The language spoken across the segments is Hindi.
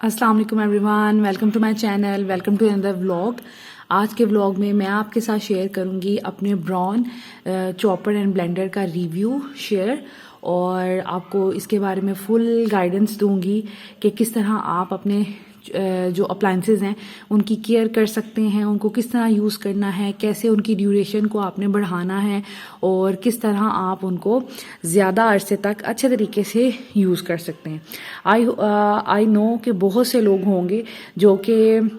अस्सलाम वालेकुम everyone, welcome to my channel, welcome to another vlog. आज के व्लॉग में मैं आपके साथ शेयर करूंगी अपने ब्राउन चॉपर एंड ब्लेंडर का रिव्यू शेयर और आपको इसके बारे में फुल गाइडेंस दूंगी कि किस तरह आप अपने जो अप्लायंसेस हैं उनकी केयर कर सकते हैं, उनको किस तरह यूज़ करना है, कैसे उनकी ड्यूरेशन को आपने बढ़ाना है और किस तरह आप उनको ज़्यादा अरसे तक अच्छे तरीके से यूज़ कर सकते हैं। आई नो कि बहुत से लोग होंगे जो कि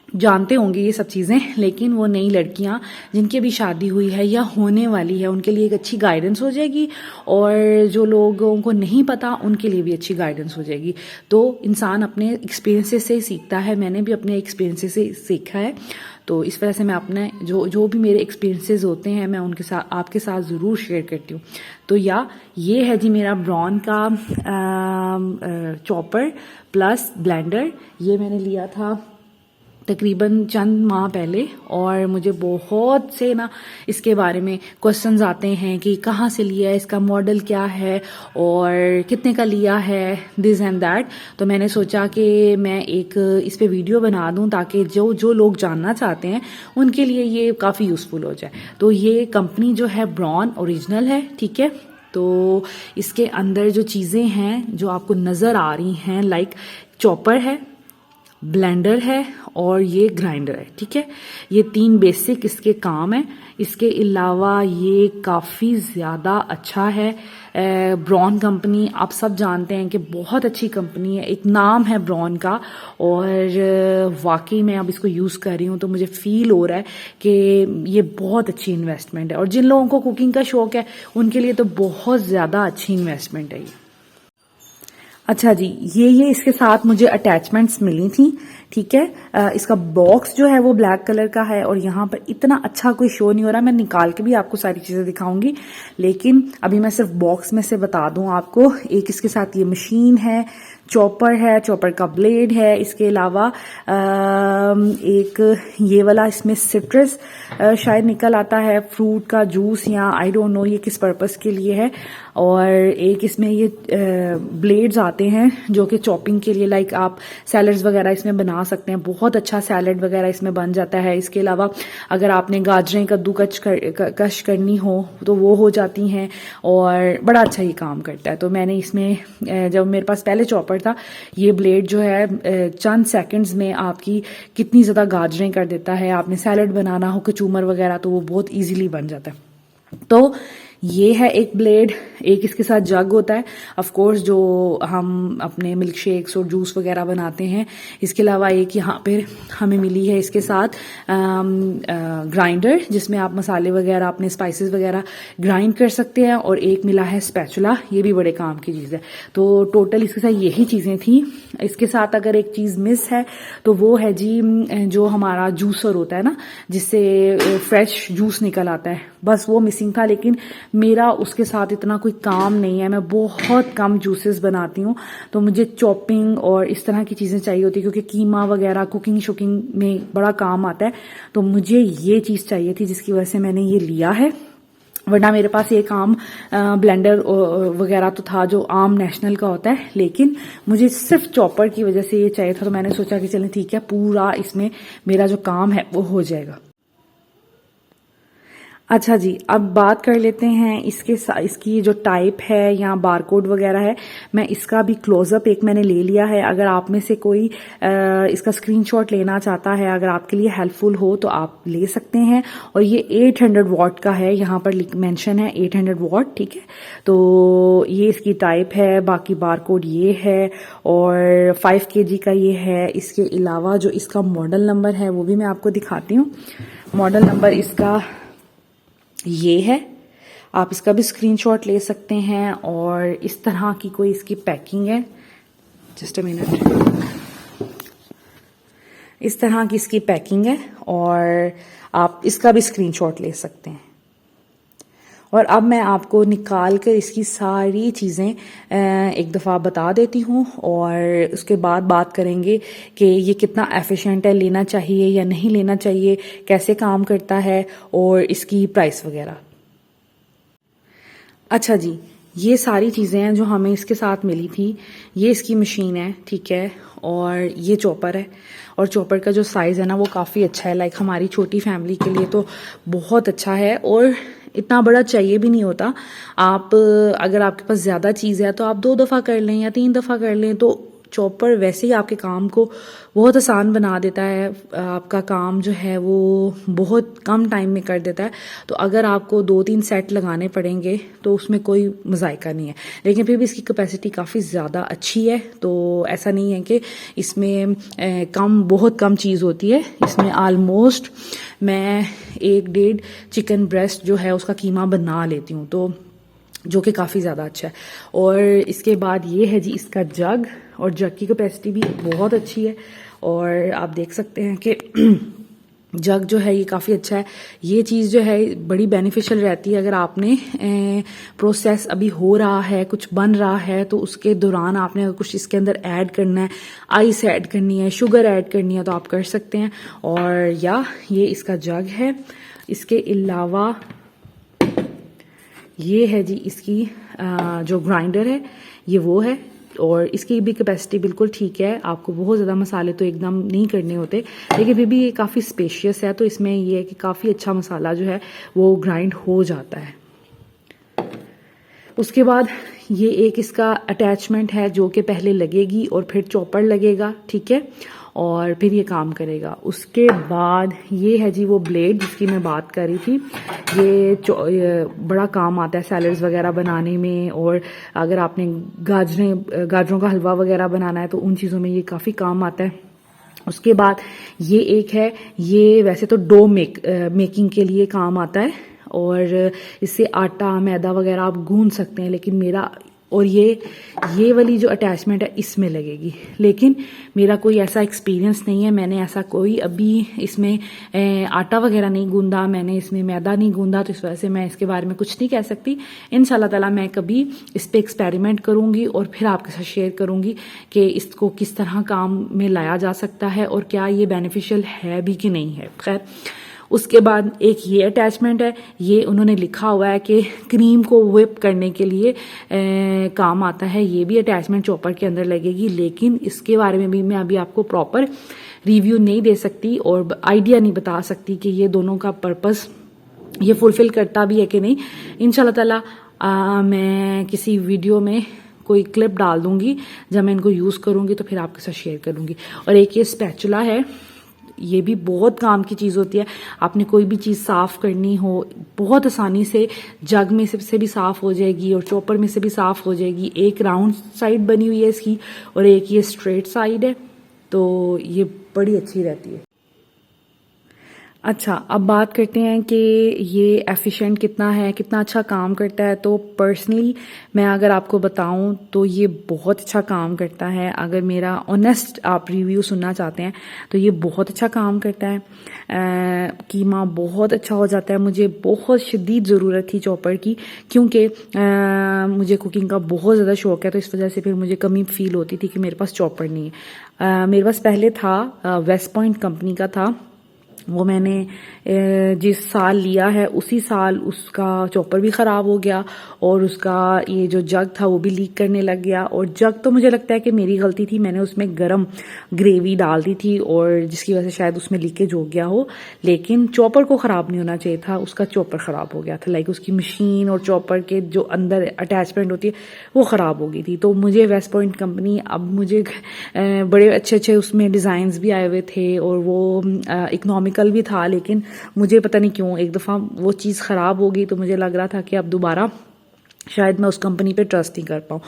जानते होंगे ये सब चीज़ें, लेकिन वो नई लड़कियां जिनकी भी शादी हुई है या होने वाली है उनके लिए एक अच्छी गाइडेंस हो जाएगी और जो लोगों को नहीं पता उनके लिए भी अच्छी गाइडेंस हो जाएगी। तो इंसान अपने एक्सपीरियंसेस से ही सीखता है, मैंने भी अपने एक्सपीरियंसेस से सीखा है। तो इस वजह से मैं अपने जो भी मेरे एक्सपीरियंसेस होते हैं मैं उनके साथ आपके साथ ज़रूर शेयर करती हूँ। तो ये है जी मेरा ब्राउन का चॉपर प्लस ब्लेंडर। ये मैंने लिया था तकरीबन चंद माह पहले और मुझे बहुत से इसके बारे में क्वेश्चंस आते हैं कि कहाँ से लिया है, इसका मॉडल क्या है और कितने का लिया है, दिस एंड दैट। तो मैंने सोचा कि मैं एक इस पे वीडियो बना दूं ताकि जो लोग जानना चाहते हैं उनके लिए ये काफ़ी यूज़फुल हो जाए। तो ये कंपनी जो है ब्राउन ओरिजिनल है, ठीक है। तो इसके अंदर जो चीज़ें हैं जो आपको नज़र आ रही हैं, लाइक चॉपर है, ब्लेंडर है और ये ग्राइंडर है, ठीक है। ये तीन बेसिक इसके काम है। इसके अलावा ये काफ़ी ज़्यादा अच्छा है। ब्राउन कंपनी आप सब जानते हैं कि बहुत अच्छी कंपनी है, एक नाम है ब्राउन का और वाकई मैं अब इसको यूज़ कर रही हूँ तो मुझे फील हो रहा है कि ये बहुत अच्छी इन्वेस्टमेंट है और जिन लोगों को कुकिंग का शौक है उनके लिए तो बहुत ज़्यादा अच्छी इन्वेस्टमेंट है ये। अच्छा जी, ये इसके साथ मुझे अटैचमेंट्स मिली थी, ठीक है। इसका बॉक्स जो है वो ब्लैक कलर का है और यहाँ पर इतना अच्छा कोई शो नहीं हो रहा, मैं निकाल के भी आपको सारी चीज़ें दिखाऊंगी, लेकिन अभी मैं सिर्फ बॉक्स में से बता दूं आपको। एक इसके साथ ये मशीन है, चॉपर है, चॉपर का ब्लेड है, इसके अलावा एक ये वाला इसमें सिट्रस शायद निकल आता है, फ्रूट का जूस या आई डोंट नो ये किस पर्पस के लिए है। और एक इसमें ये ब्लेड्स आते हैं जो कि चॉपिंग के लिए, लाइक आप सैलड्स वगैरह इसमें बना सकते हैं, बहुत अच्छा सैलड वगैरह इसमें बन जाता है। इसके अलावा अगर आपने गाजरें कद्दूकश करनी हो तो वो हो जाती हैं और बड़ा अच्छा ये काम करता है। तो मैंने इसमें जब मेरे पास पहले चॉपर था, ये ब्लेड जो है चंद सेकंड्स में आपकी कितनी ज़्यादा गाजरें कर देता है। आपने सैलड बनाना हो, कचूमर वगैरह, तो वो बहुत इजीली बन जाता है। तो ये है एक ब्लेड। एक इसके साथ जग होता है, ऑफ कोर्स, जो हम अपने मिल्क शेक्स और जूस वगैरह बनाते हैं। इसके अलावा एक यहाँ पे हमें मिली है इसके साथ ग्राइंडर, जिसमें आप मसाले वगैरह अपने स्पाइसेस वगैरह ग्राइंड कर सकते हैं, और एक मिला है स्पैचुला, ये भी बड़े काम की चीज़ है। तो टोटल इसके साथ यही चीज़ें थी। इसके साथ अगर एक चीज़ मिस है तो वो है जी जो हमारा जूसर होता है ना, जिससे फ्रेश जूस निकल आता है, बस वो मिसिंग था। लेकिन मेरा उसके साथ इतना कोई काम नहीं है, मैं बहुत कम जूसेस बनाती हूँ, तो मुझे चॉपिंग और इस तरह की चीज़ें चाहिए होती है क्योंकि कीमा वगैरह कुकिंग शुकिंग में बड़ा काम आता है। तो मुझे ये चीज़ चाहिए थी जिसकी वजह से मैंने ये लिया है, वरना मेरे पास एक आम ब्लेंडर वगैरह तो था जो आम नेशनल का होता है, लेकिन मुझे सिर्फ चॉपर की वजह से ये चाहिए था। तो मैंने सोचा कि चलें ठीक है, पूरा इसमें मेरा जो काम है वो हो जाएगा। अच्छा जी, अब बात कर लेते हैं इसकी जो टाइप है या बारकोड वगैरह है। मैं इसका भी क्लोजअप एक मैंने ले लिया है। अगर आप में से कोई इसका स्क्रीनशॉट लेना चाहता है, अगर आपके लिए हेल्पफुल हो तो आप ले सकते हैं। और ये 800 वॉट का है, यहाँ पर मेंशन है 800 वॉट, ठीक है। तो ये इसकी टाइप है, बाकी बारकोड ये है और 5 kg का ये है। इसके अलावा जो इसका मॉडल नंबर है वो भी मैं आपको दिखाती हूँ। मॉडल नंबर इसका ये है, आप इसका भी स्क्रीनशॉट ले सकते हैं। और इस तरह की कोई इसकी पैकिंग है, जस्ट अ मिनट, इस तरह की इसकी पैकिंग है और आप इसका भी स्क्रीनशॉट ले सकते हैं। और अब मैं आपको निकाल कर इसकी सारी चीज़ें एक दफ़ा बता देती हूँ और उसके बाद बात करेंगे कि ये कितना एफिशिएंट है, लेना चाहिए या नहीं लेना चाहिए, कैसे काम करता है और इसकी प्राइस वगैरह। अच्छा जी, ये सारी चीज़ें हैं जो हमें इसके साथ मिली थी। ये इसकी मशीन है, ठीक है, और ये चॉपर है। और चॉपर का जो साइज़ है ना वो काफ़ी अच्छा है, लाइक हमारी छोटी फैमिली के लिए तो बहुत अच्छा है। और इतना बड़ा चाहिए भी नहीं होता। आप अगर आपके पास ज़्यादा चीज़ है तो आप 2 दफ़ा कर लें या 3 दफ़ा कर लें, तो चॉपर वैसे ही आपके काम को बहुत आसान बना देता है। आपका काम जो है वो बहुत कम टाइम में कर देता है। तो अगर आपको 2-3 सेट लगाने पड़ेंगे तो उसमें कोई मज़ायका नहीं है, लेकिन फिर भी इसकी कैपेसिटी काफ़ी ज़्यादा अच्छी है। तो ऐसा नहीं है कि इसमें बहुत कम चीज़ होती है। इसमें आलमोस्ट मैं 1-1.5 चिकन ब्रेस्ट जो है उसका कीमा बना लेती हूँ, तो जो कि काफ़ी ज़्यादा अच्छा है। और इसके बाद ये है जी इसका जग, और जग की कैपेसिटी भी बहुत अच्छी है। और आप देख सकते हैं कि जग जो है ये काफ़ी अच्छा है। ये चीज़ जो है बड़ी बेनिफिशियल रहती है अगर आपने प्रोसेस अभी हो रहा है, कुछ बन रहा है, तो उसके दौरान आपने अगर कुछ इसके अंदर ऐड करना है, आइस ऐड करनी है, शुगर ऐड करनी है, तो आप कर सकते हैं। और या ये इसका जग है। इसके अलावा ये है जी इसकी जो ग्राइंडर है ये वो है, और इसकी भी कैपेसिटी बिल्कुल ठीक है। आपको बहुत ज़्यादा मसाले तो एकदम नहीं करने होते, लेकिन फिर भी ये काफ़ी स्पेशियस है, तो इसमें ये है कि काफ़ी अच्छा मसाला जो है वो ग्राइंड हो जाता है। उसके बाद ये एक इसका अटैचमेंट है जो कि पहले लगेगी और फिर चॉपर लगेगा, ठीक है, और फिर ये काम करेगा। उसके बाद ये है जी वो ब्लेड जिसकी मैं बात कर रही थी। ये बड़ा काम आता है सैलड्स वगैरह बनाने में, और अगर आपने गाजरों का हलवा वगैरह बनाना है तो उन चीज़ों में ये काफ़ी काम आता है। उसके बाद ये एक है, ये वैसे तो डो मेकिंग के लिए काम आता है, और इससे आटा मैदा वगैरह आप गूंद सकते हैं, लेकिन मेरा और ये वाली जो अटैचमेंट है इसमें लगेगी, लेकिन मेरा कोई ऐसा एक्सपीरियंस नहीं है। मैंने ऐसा कोई अभी इसमें आटा वगैरह नहीं गूंदा, मैंने इसमें मैदा नहीं गूंदा, तो इस वजह से मैं इसके बारे में कुछ नहीं कह सकती। इंशाल्लाह ताला मैं कभी इस पे एक्सपेरिमेंट करूंगी और फिर आपके साथ शेयर करूंगी कि इसको किस तरह काम में लाया जा सकता है और क्या ये बेनिफिशियल है भी कि नहीं है। खैर, उसके बाद एक ये अटैचमेंट है, ये उन्होंने लिखा हुआ है कि क्रीम को व्हिप करने के लिए काम आता है। ये भी अटैचमेंट चॉपर के अंदर लगेगी, लेकिन इसके बारे में भी मैं अभी आपको प्रॉपर रिव्यू नहीं दे सकती और आइडिया नहीं बता सकती कि ये दोनों का पर्पस ये फुलफिल करता भी है कि नहीं। इंशाल्लाह ताला मैं किसी वीडियो में कोई क्लिप डाल दूंगी जब मैं इनको यूज़ करूंगी, तो फिर आपके साथ शेयर करूंगी। और एक ये स्पैचुला है, ये भी बहुत काम की चीज़ होती है। आपने कोई भी चीज़ साफ़ करनी हो बहुत आसानी से जग में से भी साफ़ हो जाएगी और चॉपर में से भी साफ़ हो जाएगी। एक राउंड साइड बनी हुई है इसकी और एक ये स्ट्रेट साइड है, तो ये बड़ी अच्छी रहती है। अच्छा, अब बात करते हैं कि ये एफिशिएंट कितना है, कितना अच्छा काम करता है। तो पर्सनली मैं अगर आपको बताऊं तो ये बहुत अच्छा काम करता है। अगर मेरा ऑनेस्ट आप रिव्यू सुनना चाहते हैं तो ये बहुत अच्छा काम करता है। कीमा बहुत अच्छा हो जाता है। मुझे बहुत शदीद ज़रूरत थी चॉपर की, क्योंकि मुझे कुकिंग का बहुत ज़्यादा शौक है, तो इस वजह से फिर मुझे कमी फील होती थी कि मेरे पास चॉपर नहीं है। मेरे पास पहले था, वेस्ट पॉइंट कंपनी का था, वो मैंने जिस साल लिया है उसी साल उसका चॉपर भी ख़राब हो गया और उसका ये जो जग था वो भी लीक करने लग गया। और जग तो मुझे लगता है कि मेरी गलती थी, मैंने उसमें गरम ग्रेवी डाल दी थी और जिसकी वजह से शायद उसमें लीकेज हो गया हो, लेकिन चॉपर को ख़राब नहीं होना चाहिए था, उसका चॉपर ख़राब हो गया था। लाइक उसकी मशीन और चॉपर के जो अंदर अटैचमेंट होती है वो ख़राब हो गई थी। तो मुझे वेस्ट पॉइंट कंपनी, अब मुझे बड़े अच्छे अच्छे उसमें डिज़ाइंस भी आए हुए थे और वो इकोनॉमिकल भी था, लेकिन मुझे पता नहीं क्यों एक दफ़ा वो चीज़ ख़राब हो गई, तो मुझे लग रहा था कि अब दोबारा शायद मैं उस कंपनी पे ट्रस्ट नहीं कर पाऊँ।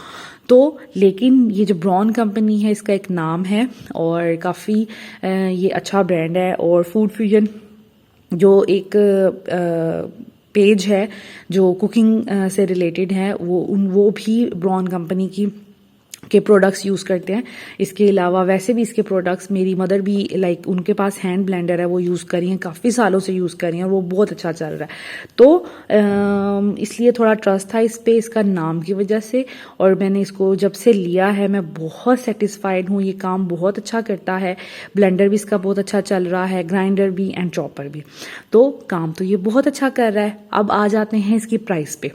तो लेकिन ये जो ब्राउन कंपनी है इसका एक नाम है और काफ़ी ये अच्छा ब्रांड है। और फूड फ्यूजन जो एक पेज है जो कुकिंग से रिलेटेड है, वो भी ब्राउन कंपनी के प्रोडक्ट्स यूज़ करते हैं। इसके अलावा वैसे भी इसके प्रोडक्ट्स मेरी मदर भी, लाइक उनके पास हैंड ब्लेंडर है, वो यूज़ कर रही हैं, काफ़ी सालों से यूज़ कर रही हैं, वो बहुत अच्छा चल रहा है। तो इसलिए थोड़ा ट्रस्ट था इस पे, इसका नाम की वजह से। और मैंने इसको जब से लिया है मैं बहुत सेटिस्फाइड हूँ, ये काम बहुत अच्छा करता है। ब्लेंडर भी इसका बहुत अच्छा चल रहा है, ग्राइंडर भी एंड चॉपर भी, तो काम तो ये बहुत अच्छा कर रहा है। अब आ जाते हैं इसकी प्राइस पे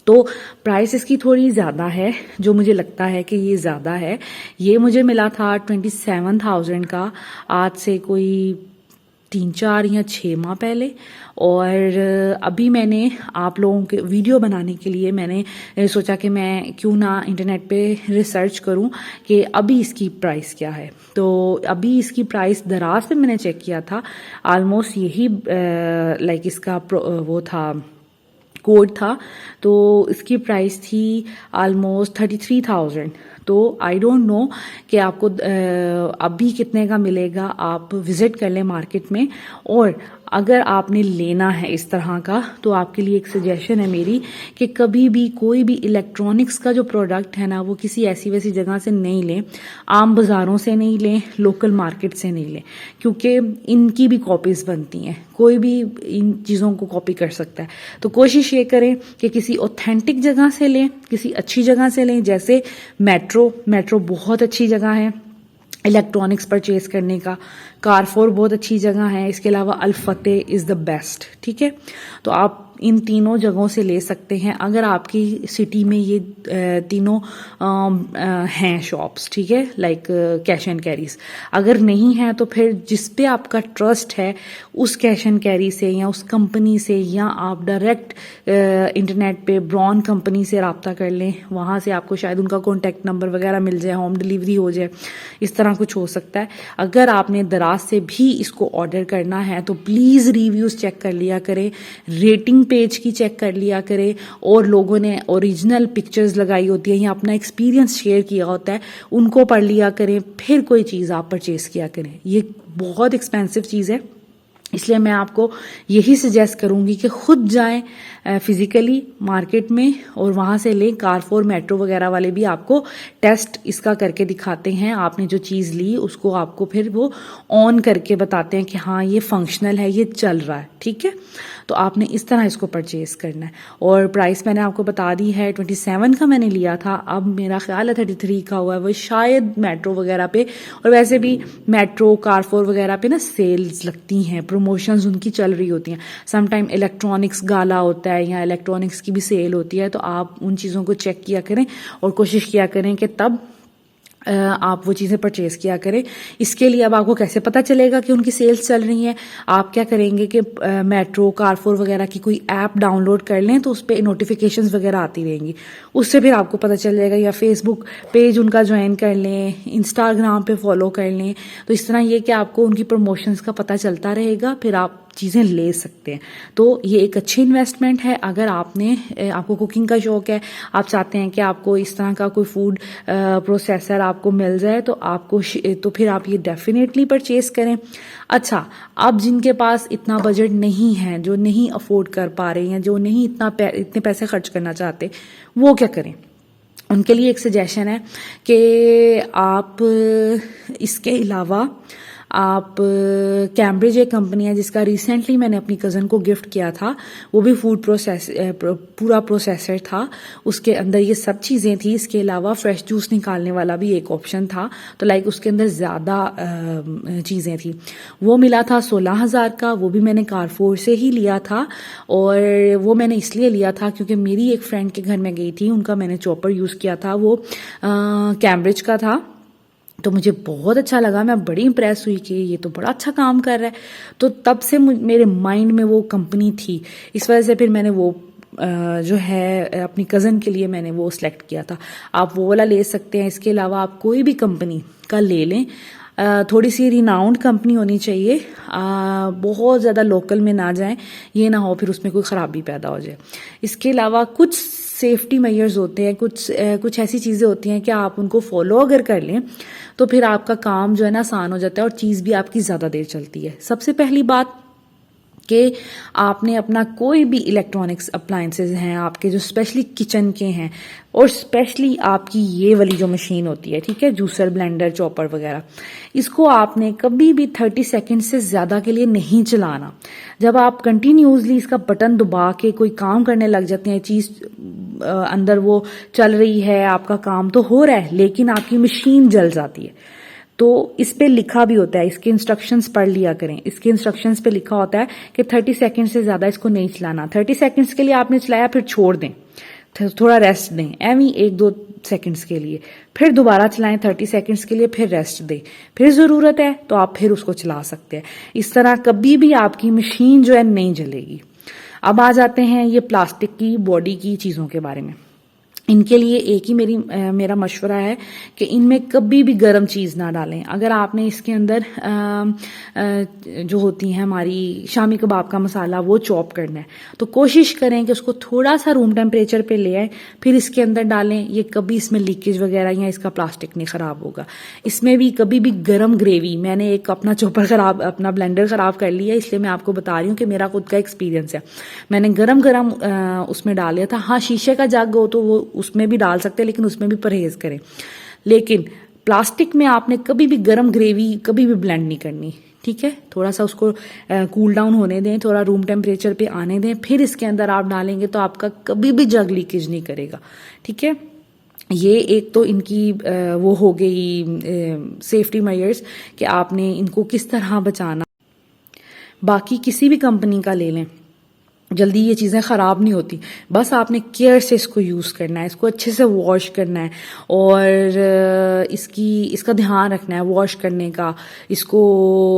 तो प्राइस इसकी थोड़ी ज़्यादा है, जो मुझे लगता है कि ये ज़्यादा है। ये मुझे मिला था 27,000 का, आज से कोई 3-4 या 6 माह पहले। और अभी मैंने आप लोगों के वीडियो बनाने के लिए मैंने सोचा कि मैं क्यों ना इंटरनेट पे रिसर्च करूं कि अभी इसकी प्राइस क्या है। तो अभी इसकी प्राइस दराज पे मैंने चेक किया था, ऑलमोस्ट यही लाइक इसका वो था, कोड था, तो इसकी प्राइस थी ऑलमोस्ट 33,000। तो आई डोंट नो कि आपको अभी कितने का मिलेगा। आप विजिट कर लें मार्केट में, और अगर आपने लेना है इस तरह का, तो आपके लिए एक सजेशन है मेरी कि कभी भी कोई भी इलेक्ट्रॉनिक्स का जो प्रोडक्ट है ना, वो किसी ऐसी वैसी जगह से नहीं लें, आम बाज़ारों से नहीं लें, लोकल मार्केट से नहीं लें, क्योंकि इनकी भी कॉपीज़ बनती हैं, कोई भी इन चीज़ों को कॉपी कर सकता है। तो कोशिश ये करें कि किसी ऑथेंटिक जगह से लें, किसी अच्छी जगह से लें, जैसे मेट्रो बहुत अच्छी जगह है इलेक्ट्रॉनिक्स परचेज करने का। कारफोर बहुत अच्छी जगह है। इसके अलावा अल्फते इज़ द बेस्ट। ठीक है, तो आप इन तीनों जगहों से ले सकते हैं अगर आपकी सिटी में ये तीनों हैं शॉप्स। ठीक है, लाइक कैश एंड कैरीज। अगर नहीं है तो फिर जिस पे आपका ट्रस्ट है उस कैश एंड कैरी से या उस कंपनी से, या आप डायरेक्ट इंटरनेट पे ब्रॉन कंपनी से रब्ता कर लें, वहाँ से आपको शायद उनका कॉन्टैक्ट नंबर वगैरह मिल जाए, होम डिलीवरी हो जाए, इस तरह कुछ हो सकता है। अगर आपने दराज से भी इसको ऑर्डर करना है तो प्लीज़ रिव्यूज़ चेक कर लिया करें, रेटिंग पेज की चेक कर लिया करें, और लोगों ने ओरिजिनल पिक्चर्स लगाई होती है या अपना एक्सपीरियंस शेयर किया होता है, उनको पढ़ लिया करें, फिर कोई चीज़ आप परचेज किया करें। ये बहुत एक्सपेंसिव चीज़ है, इसलिए मैं आपको यही सजेस्ट करूंगी कि खुद जाएं फिजिकली मार्केट में और वहां से लें। कारफोर मेट्रो वगैरह वाले भी आपको टेस्ट इसका करके दिखाते हैं। आपने जो चीज़ ली उसको आपको फिर वो ऑन करके बताते हैं कि हाँ ये फंक्शनल है, ये चल रहा है। ठीक है, तो आपने इस तरह इसको परचेज करना है। और प्राइस मैंने आपको बता दी है, 27 का मैंने लिया था, अब मेरा ख्याल है 33 का हुआ है। वो शायद मेट्रो वगैरह पे, और वैसे भी मेट्रो कारफोर वगैरह पे ना सेल्स लगती हैं, प्रमोशंस उनकी चल रही होती हैं। समटाइम इलेक्ट्रॉनिक्स गाला होता है या इलेक्ट्रॉनिक्स की भी सेल होती है, तो आप उन चीज़ों को चेक किया करें और कोशिश किया करें कि तब आप वो चीज़ें परचेज किया करें। इसके लिए अब आपको कैसे पता चलेगा कि उनकी सेल्स चल रही हैं? आप क्या करेंगे कि मेट्रो कारफोर वगैरह की कोई ऐप डाउनलोड कर लें, तो उस पर नोटिफिकेशंस वगैरह आती रहेंगी, उससे फिर आपको पता चल जाएगा। या फेसबुक पेज उनका ज्वाइन कर लें, इंस्टाग्राम पे फॉलो कर लें, तो इस तरह ये कि आपको उनकी प्रमोशंस का पता चलता रहेगा, फिर आप चीज़ें ले सकते हैं। तो ये एक अच्छी इन्वेस्टमेंट है। अगर आपको कुकिंग का शौक है, आप चाहते हैं कि आपको इस तरह का कोई फूड प्रोसेसर आपको मिल जाए, तो फिर आप ये डेफिनेटली परचेज करें। अच्छा, अब जिनके पास इतना बजट नहीं है, जो नहीं अफोर्ड कर पा रहे हैं, जो नहीं इतने पैसे खर्च करना चाहते, वो क्या करें? उनके लिए एक सजेशन है कि आप इसके अलावा आप कैम्ब्रिज एक कंपनी है जिसका रिसेंटली मैंने अपनी कज़न को गिफ्ट किया था, वो भी फूड पूरा प्रोसेसर था, उसके अंदर ये सब चीज़ें थी। इसके अलावा फ्रेश जूस निकालने वाला भी एक ऑप्शन था, तो लाइक उसके अंदर ज़्यादा चीज़ें थी। वो मिला था 16,000 का, वो भी मैंने कारफोर से ही लिया था। और वो मैंने इसलिए लिया था क्योंकि मेरी एक फ्रेंड के घर में गई थी, उनका मैंने चॉपर यूज़ किया था, वो कैम्ब्रिज का था, तो मुझे बहुत अच्छा लगा। मैं बड़ी इंप्रेस हुई कि ये तो बड़ा अच्छा काम कर रहा है। तो तब से मेरे माइंड में वो कंपनी थी, इस वजह से फिर मैंने वो जो है अपनी कज़न के लिए मैंने वो सिलेक्ट किया था। आप वो वाला ले सकते हैं। इसके अलावा आप कोई भी कंपनी का ले लें, थोड़ी सी रिनाउंड कंपनी होनी चाहिए, बहुत ज़्यादा लोकल में ना जाएं, ये ना हो फिर उसमें कोई ख़राबी पैदा हो जाए। इसके अलावा कुछ सेफ्टी मेजर्स होते हैं, कुछ ऐसी चीज़ें होती हैं कि आप उनको फॉलो अगर कर लें तो फिर आपका काम जो है ना आसान हो जाता है और चीज़ भी आपकी ज़्यादा देर चलती है। सबसे पहली बात कि आपने अपना कोई भी इलेक्ट्रॉनिक्स अप्लायंसेज हैं आपके जो स्पेशली किचन के हैं, और स्पेशली आपकी ये वाली जो मशीन होती है, ठीक है, जूसर, ब्लेंडर, चॉपर वगैरह, इसको आपने कभी भी 30 सेकंड से ज़्यादा के लिए नहीं चलाना। जब आप कंटिन्यूसली इसका बटन दबा के कोई काम करने लग जाते हैं, चीज़ अंदर वो चल रही है, आपका काम तो हो रहा है लेकिन आपकी मशीन जल जाती है, तो इस पे लिखा भी होता है, इसके इंस्ट्रक्शंस पढ़ लिया करें। इसके इंस्ट्रक्शंस पे लिखा होता है कि 30 सेकंड से ज़्यादा इसको नहीं चलाना। 30 सेकंड्स के लिए आपने चलाया, फिर छोड़ दें, थोड़ा रेस्ट दें, एवं 1-2 सेकंड्स के लिए, फिर दोबारा चलाएं 30 सेकंड्स के लिए, फिर रेस्ट दें, फिर ज़रूरत है तो आप फिर उसको चला सकते हैं। इस तरह कभी भी आपकी मशीन जो है नहीं जलेगी। अब आ जाते हैं ये प्लास्टिक की बॉडी की चीज़ों के बारे में। इनके लिए एक ही मेरा मशवरा है कि इनमें कभी भी गर्म चीज़ ना डालें। अगर आपने इसके अंदर जो होती है हमारी शामी कबाब का मसाला वो चॉप करना है तो कोशिश करें कि उसको थोड़ा सा रूम टेम्परेचर पे ले आए, फिर इसके अंदर डालें। ये कभी इसमें लीकेज वगैरह या इसका प्लास्टिक नहीं ख़राब होगा। इसमें भी कभी भी गर्म ग्रेवी, मैंने एक अपना अपना ब्लेंडर ख़राब कर लिया, इसलिए मैं आपको बता रही हूँ कि मेरा खुद का एक्सपीरियंस है। मैंने गरम उसमें डाल लिया था। हाँ, शीशे का जग हो तो वो उसमें भी डाल सकते हैं, लेकिन उसमें भी परहेज करें। लेकिन प्लास्टिक में आपने कभी भी गरम ग्रेवी कभी भी ब्लेंड नहीं करनी, ठीक है। थोड़ा सा उसको कूल डाउन होने दें, थोड़ा रूम टेम्परेचर पे आने दें, फिर इसके अंदर आप डालेंगे तो आपका कभी भी जग लीकेज नहीं करेगा, ठीक है। ये एक तो इनकी वो हो गई सेफ्टी मेजर्स कि आपने इनको किस तरह बचाना। बाकी किसी भी कंपनी का ले लें, जल्दी ये चीज़ें ख़राब नहीं होती। बस आपने केयर से इसको यूज़ करना है, इसको अच्छे से वॉश करना है और इसका ध्यान रखना है वॉश करने का। इसको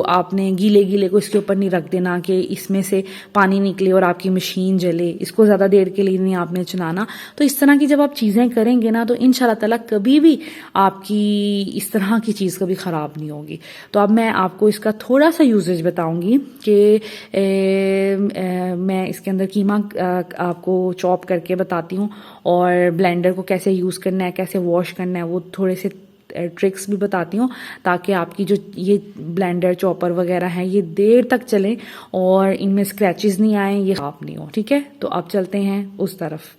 आपने गीले गीले को इसके ऊपर नहीं रख देना कि इसमें से पानी निकले और आपकी मशीन जले। इसको ज़्यादा देर के लिए नहीं आपने चलाना। तो इस तरह की जब आप चीज़ें करेंगे ना तो इंशाल्लाह ताला कभी भी आपकी इस तरह की चीज़ कभी ख़राब नहीं होगी। तो अब मैं आपको इसका थोड़ा सा यूजेज बताऊँगी कि मैं इसके अंदर कीमा आपको चॉप करके बताती हूँ और ब्लेंडर को कैसे यूज़ करना है, कैसे वॉश करना है, वो थोड़े से ट्रिक्स भी बताती हूँ ताकि आपकी जो ये ब्लेंडर चॉपर वगैरह हैं ये देर तक चलें और इनमें स्क्रैचेस नहीं आए, ये खराब नहीं हो, ठीक है। तो अब चलते हैं उस तरफ।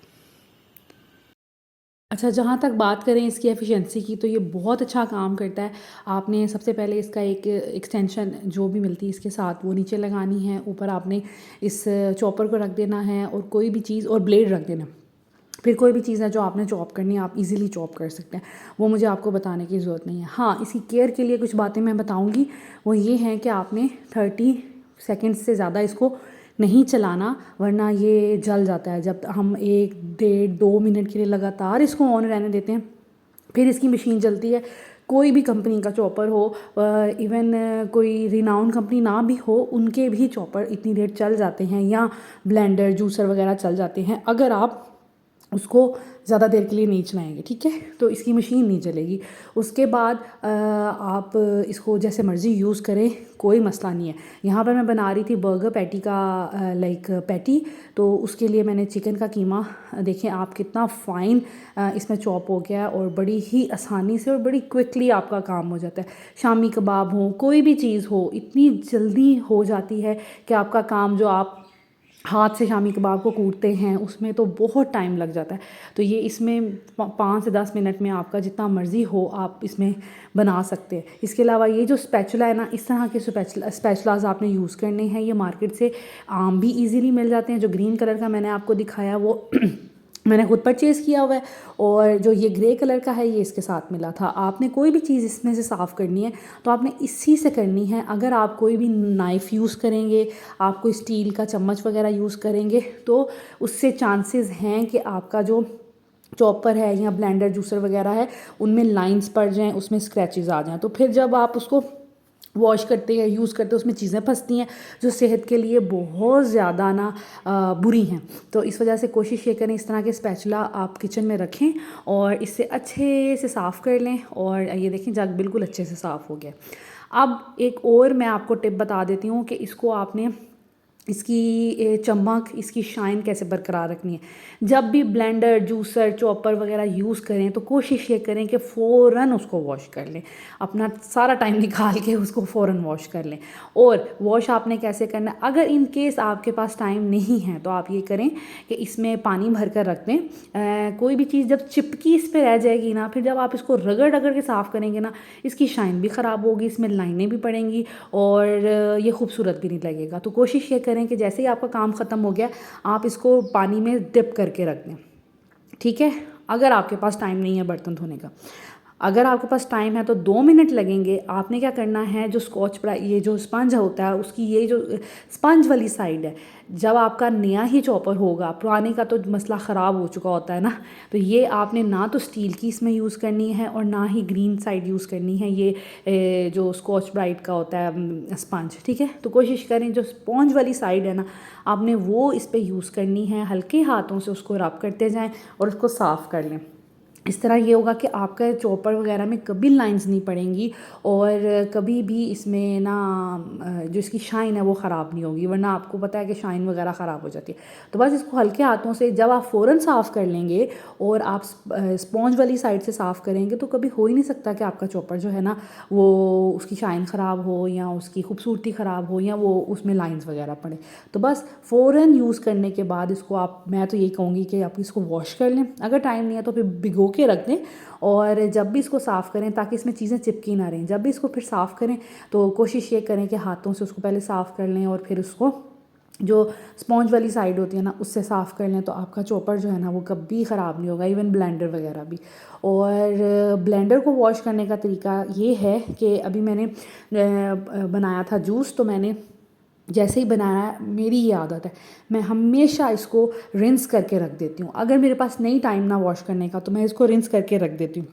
अच्छा, जहाँ तक बात करें इसकी एफिशिएंसी की तो ये बहुत अच्छा काम करता है। आपने सबसे पहले इसका एक एक्सटेंशन जो भी मिलती है इसके साथ वो नीचे लगानी है, ऊपर आपने इस चॉपर को रख देना है और कोई भी चीज़ और ब्लेड रख देना। फिर कोई भी चीज़ है जो आपने चॉप करनी है आप इजीली चॉप कर सकते हैं, वो मुझे आपको बताने की ज़रूरत नहीं है। हाँ, इसकी केयर के लिए कुछ बातें मैं बताऊँगी, वो ये हैं कि आपने 30 सेकेंड्स से ज़्यादा इसको नहीं चलाना, वरना ये जल जाता है। जब हम 1-1.5-2 मिनट के लिए लगातार इसको ऑन रहने देते हैं फिर इसकी मशीन चलती है। कोई भी कंपनी का चॉपर हो, इवन कोई रिनाउंड कंपनी ना भी हो, उनके भी चॉपर इतनी देर चल जाते हैं या ब्लेंडर जूसर वगैरह चल जाते हैं अगर आप उसको ज़्यादा देर के लिए नहीं चलाएंगे, ठीक है। तो इसकी मशीन नहीं चलेगी। उसके बाद आप इसको जैसे मर्ज़ी यूज़ करें, कोई मसला नहीं है। यहाँ पर मैं बना रही थी बर्गर पैटी का पैटी, तो उसके लिए मैंने चिकन का कीमा, देखें आप कितना फ़ाइन इसमें चॉप हो गया और बड़ी ही आसानी से और बड़ी क्विकली आपका काम हो जाता है। शामी कबाब हो, कोई भी चीज़ हो, इतनी जल्दी हो जाती है कि आपका काम जो आप हाथ से शामी कबाब को कूटते हैं उसमें तो बहुत टाइम लग जाता है। तो ये इसमें 5 से 10 मिनट में आपका जितना मर्ज़ी हो आप इसमें बना सकते हैं। इसके अलावा ये जो स्पैचुला है ना, इस तरह के स्पैचुलाज आपने यूज़ करने हैं। ये मार्केट से आम भी इजीली मिल जाते हैं। जो ग्रीन कलर का मैंने आपको दिखाया वो मैंने खुद परचेज़ किया हुआ है और जो ये ग्रे कलर का है ये इसके साथ मिला था। आपने कोई भी चीज़ इसमें से साफ़ करनी है तो आपने इसी से करनी है। अगर आप कोई भी नाइफ़ यूज़ करेंगे, आप कोई स्टील का चम्मच वगैरह यूज़ करेंगे तो उससे चांसेस हैं कि आपका जो चॉपर है या ब्लेंडर जूसर वगैरह है उनमें लाइंस पड़ जाएँ, उसमें स्क्रैचेस आ जाएँ। तो फिर जब आप उसको वॉश करते हैं, यूज़ करते हैं, उसमें चीज़ें फंसती हैं जो सेहत के लिए बहुत ज़्यादा ना बुरी हैं। तो इस वजह से कोशिश ये करें इस तरह के स्पैचुला आप किचन में रखें और इससे अच्छे से साफ़ कर लें। और ये देखें जग बिल्कुल अच्छे से साफ़ हो गया। अब एक और मैं आपको टिप बता देती हूँ कि इसको आपने इसकी चमक, इसकी शाइन कैसे बरकरार रखनी है। जब भी ब्लेंडर जूसर चॉपर वगैरह यूज़ करें तो कोशिश ये करें कि फ़ौरन उसको वॉश कर लें, अपना सारा टाइम निकाल के उसको फ़ौरन वॉश कर लें। और वॉश आपने कैसे करना है, अगर इन केस आपके पास टाइम नहीं है तो आप ये करें कि इसमें पानी भर कर रख दें। कोई भी चीज़ जब चिपकी इस पर रह जाएगी ना, फिर जब आप इसको रगड़ रगड़ के साफ़ करेंगे ना, इसकी शाइन भी ख़राब होगी, इसमें लाइनें भी पड़ेंगी और ये खूबसूरत भी नहीं लगेगा। तो कोशिश ये करें कि जैसे ही आपका काम ख़त्म हो गया आप इसको पानी में डिप करके रख दें, ठीक है, अगर आपके पास टाइम नहीं है बर्तन धोने का। अगर आपके पास टाइम है तो 2 मिनट लगेंगे। आपने क्या करना है, जो स्कॉच ये जो स्पंज होता है उसकी ये जो स्पंज वाली साइड है, जब आपका नया ही चॉपर होगा, पुराने का तो मसला ख़राब हो चुका होता है ना, तो ये आपने ना तो स्टील की इसमें यूज़ करनी है और ना ही ग्रीन साइड यूज़ करनी है, ये जो स्कॉच ब्राइट का होता है स्पंज, ठीक है। तो कोशिश करें जो स्पॉन्ज वाली साइड है ना, आपने वो इस पर यूज़ करनी है। हल्के हाथों से उसको रब करते जाएं और उसको साफ़ कर लें। इस तरह ये होगा कि आपका चॉपर वगैरह में कभी लाइंस नहीं पड़ेंगी और कभी भी इसमें ना जो इसकी शाइन है वो ख़राब नहीं होगी, वरना आपको पता है कि शाइन वगैरह ख़राब हो जाती है। तो बस इसको हल्के हाथों से जब आप फ़ौरन साफ़ कर लेंगे और आप स्पॉन्ज वाली साइड से साफ़ करेंगे तो कभी हो ही नहीं सकता कि आपका चॉपर जो है ना वो उसकी शाइन ख़राब हो या उसकी खूबसूरती ख़राब हो या वो उसमें लाइंस वगैरह पड़े। तो बस फ़ौरन यूज़ करने के बाद इसको आप, मैं तो यही कहूँगी कि आप इसको वॉश कर लें। अगर टाइम नहीं है तो फिर भिगो के रख दें और जब भी इसको साफ़ करें, ताकि इसमें चीज़ें चिपकी ना रहें, जब भी इसको फिर साफ़ करें तो कोशिश ये करें कि हाथों से उसको पहले साफ़ कर लें और फिर उसको जो स्पॉन्ज वाली साइड होती है ना उससे साफ़ कर लें। तो आपका चॉपर जो है ना वो कभी ख़राब नहीं होगा, इवन ब्लेंडर वगैरह भी। और ब्लेंडर को वॉश करने का तरीका ये है कि अभी मैंने बनाया था जूस, तो मैंने जैसे ही बनाया, मेरी ये आदत है, मैं हमेशा इसको रिंस करके रख देती हूँ। अगर मेरे पास नहीं टाइम ना वॉश करने का तो मैं इसको रिंस करके रख देती हूँ।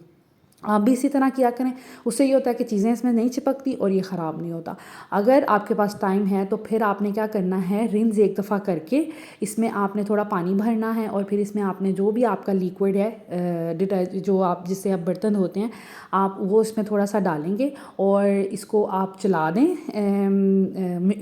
आप भी इसी तरह किया करें, उससे ये होता है कि चीज़ें इसमें नहीं चिपकती और ये ख़राब नहीं होता। अगर आपके पास टाइम है तो फिर आपने क्या करना है, रिंस एक दफ़ा करके इसमें आपने थोड़ा पानी भरना है और फिर इसमें आपने जो भी आपका लिक्विड है जो आप जिससे आप बर्तन धोते हैं, आप वो इसमें थोड़ा सा डालेंगे और इसको आप चला दें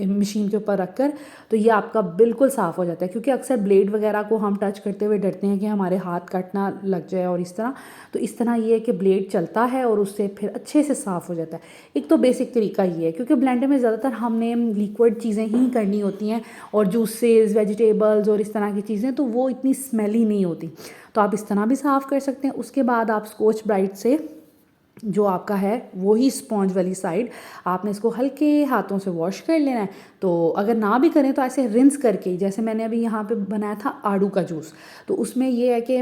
मशीन के ऊपर रख कर, तो ये आपका बिल्कुल साफ़ हो जाता है। क्योंकि अक्सर ब्लेड वगैरह को हम टच करते हुए डरते हैं कि हमारे हाथ कट ना लग जाए और इस तरह, तो इस तरह ये है कि ब्लेड चलता है और उससे फिर अच्छे से साफ़ हो जाता है। एक तो बेसिक तरीका ये है, क्योंकि ब्लेंडर में ज़्यादातर हमने लिक्विड चीज़ें ही करनी होती हैं और जूसेस, वेजिटेबल्स और इस तरह की चीज़ें, तो वो इतनी स्मेली नहीं होती। तो आप इस तरह भी साफ़ कर सकते हैं। उसके बाद आप स्कॉच ब्राइट से जो आपका है वही स्पॉन्ज वाली साइड आपने इसको हल्के हाथों से वॉश कर लेना है। तो अगर ना भी करें तो ऐसे रिंस करके, जैसे मैंने अभी यहाँ पे बनाया था आड़ू का जूस, तो उसमें ये है कि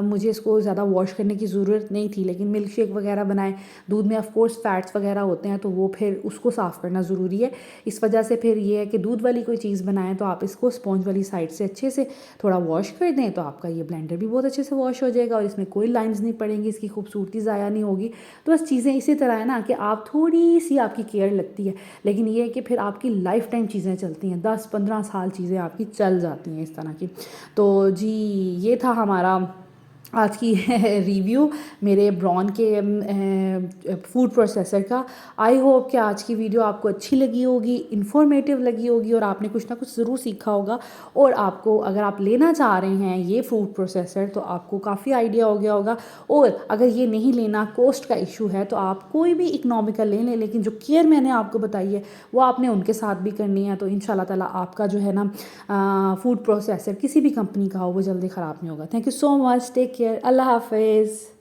मुझे इसको ज़्यादा वॉश करने की ज़रूरत नहीं थी, लेकिन मिल्क शेक वगैरह बनाए, दूध में ऑफ कोर्स फैट्स वगैरह होते हैं, तो वो फिर उसको साफ़ करना ज़रूरी है। इस वजह से फिर ये है कि दूध वाली कोई चीज़ बनाएं तो आप इसको स्पॉन्ज वाली साइड से अच्छे से थोड़ा वॉश कर दें, तो आपका ये ब्लेंडर भी बहुत अच्छे से वॉश हो जाएगा और इसमें कोई लाइन्स नहीं पड़ेंगी, इसकी खूबसूरती ज़ाया नहीं होगी। तो बस चीज़ें इसी तरह है ना कि आप थोड़ी सी आपकी केयर लगती है, लेकिन ये है कि फिर आपकी लाइफ टाइम चीज़ें चलती हैं, 10-15 साल चीज़ें आपकी चल जाती हैं इस तरह की। तो जी ये था हमारा आज की रिव्यू मेरे ब्रॉन के फूड प्रोसेसर का। आई होप कि आज की वीडियो आपको अच्छी लगी होगी, इन्फॉर्मेटिव लगी होगी और आपने कुछ ना कुछ ज़रूर सीखा होगा। और आपको अगर आप लेना चाह रहे हैं ये फूड प्रोसेसर तो आपको काफ़ी आइडिया हो गया होगा। और अगर ये नहीं लेना, कॉस्ट का इशू है, तो आप कोई भी इकनॉमिकल ले लें, लेकिन जो केयर मैंने आपको बताई है वो आपने उनके साथ भी करनी है। तो इंशाल्लाह ताला आपका जो है ना फूड प्रोसेसर किसी भी कंपनी का हो वो जल्दी ख़राब नहीं होगा। Thank you so much, take care, अल्लाह हाफिज़।